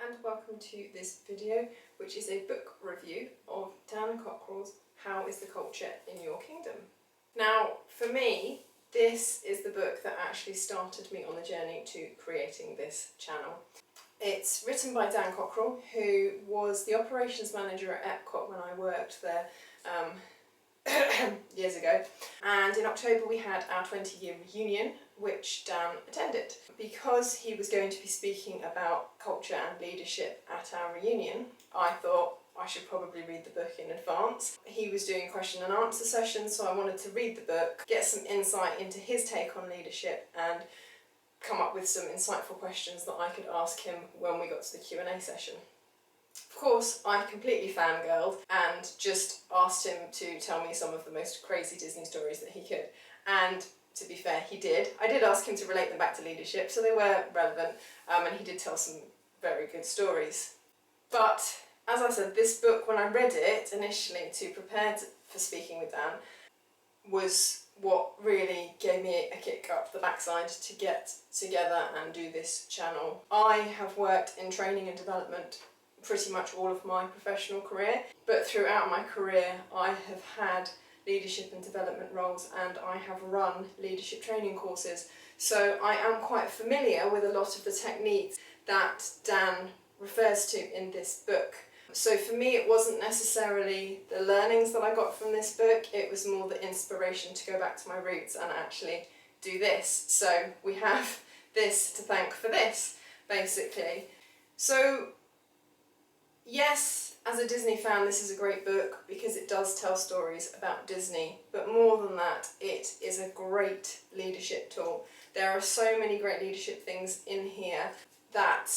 and welcome to this video, which is a book review of Dan Cockerell's How is the Culture in Your Kingdom? Now, for me, this is the book that actually started me on the journey to creating this channel. It's written by Dan Cockerell, who was the operations manager at Epcot when I worked there years ago, and in October we had our 20-year reunion, which Dan attended. Because he was going to be speaking about culture and leadership at our reunion, I thought I should probably read the book in advance. He was doing question and answer sessions, so I wanted to read the book, get some insight into his take on leadership, and come up with some insightful questions that I could ask him when we got to the Q&A session. Of course, I completely fangirled and just asked him to tell me some of the most crazy Disney stories that he could. And to be fair, he did. I did ask him to relate them back to leadership, so they were relevant, and he did tell some very good stories. But as I said, this book, when I read it initially to prepare for speaking with Dan, was what really gave me a kick up the backside to get together and do this channel. I have worked in training and development pretty much all of my professional career, but throughout my career I have had leadership and development roles, and I have run leadership training courses, so I am quite familiar with a lot of the techniques that Dan refers to in this book. So for me, it wasn't necessarily the learnings that I got from this book, it was more the inspiration to go back to my roots and actually do this. So we have this to thank for this, basically. So yes, as a Disney fan, this is a great book because it does tell stories about Disney, but more than that, it is a great leadership tool. There are so many great leadership things in here that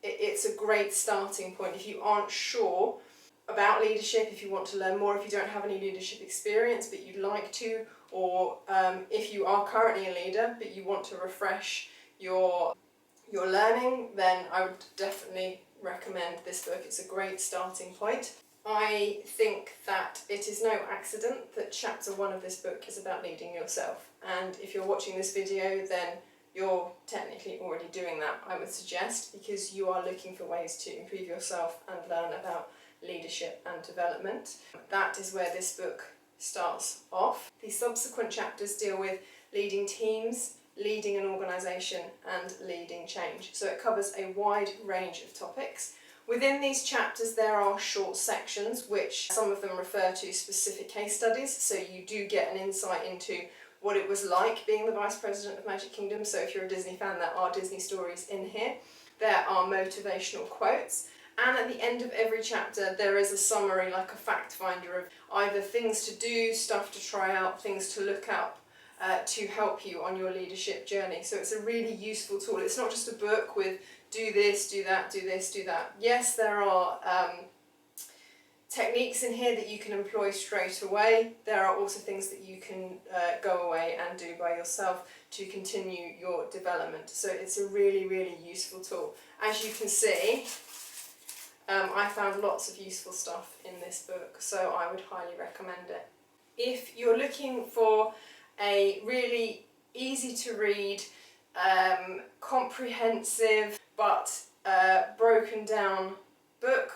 it's a great starting point. If you aren't sure about leadership, if you want to learn more, if you don't have any leadership experience but you'd like to, or if you are currently a leader but you want to refresh your learning, then I would definitely recommend this book. It's a great starting point. I think that it is no accident that chapter 1 of this book is about leading yourself, and if you're watching this video then you're technically already doing that, I would suggest, because you are looking for ways to improve yourself and learn about leadership and development. That is where this book starts off. The subsequent chapters deal with leading teams, leading an organisation and leading change. So it covers a wide range of topics. Within these chapters there are short sections which some of them refer to specific case studies, so you do get an insight into what it was like being the Vice President of Magic Kingdom. So if you're a Disney fan, there are Disney stories in here. There are motivational quotes, and at the end of every chapter there is a summary, like a fact finder, of either things to do, stuff to try out, things to look up, to help you on your leadership journey. So it's a really useful tool. It's not just a book with do this, do that, do this, do that. Yes, there are techniques in here that you can employ straight away. There are also things that you can go away and do by yourself to continue your development. So it's a really, really useful tool. As you can see, I found lots of useful stuff in this book, so I would highly recommend it. If you're looking for a really easy to read, comprehensive but broken down book,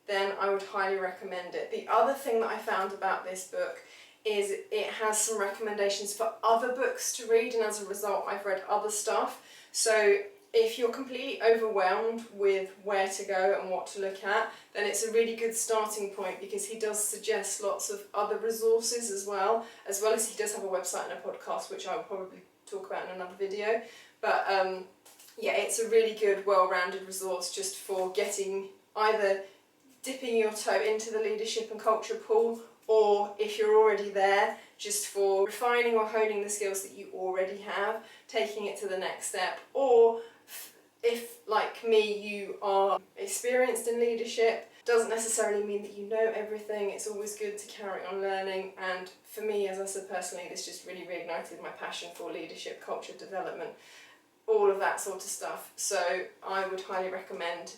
then I would highly recommend it. The other thing that I found about this book is it has some recommendations for other books to read, and as a result I've read other stuff. So if you're completely overwhelmed with where to go and what to look at, then it's a really good starting point, because he does suggest lots of other resources as well as he does have a website and a podcast, which I will probably talk about in another video. But yeah, it's a really good, well-rounded resource just for getting, either dipping your toe into the leadership and culture pool, or if you're already there, just for refining or honing the skills that you already have, taking it to the next step. Or if, like me, you are experienced in leadership, doesn't necessarily mean that you know everything. It's always good to carry on learning, and for me, as I said personally, this just really reignited my passion for leadership, culture development, all of that sort of stuff. So I would highly recommend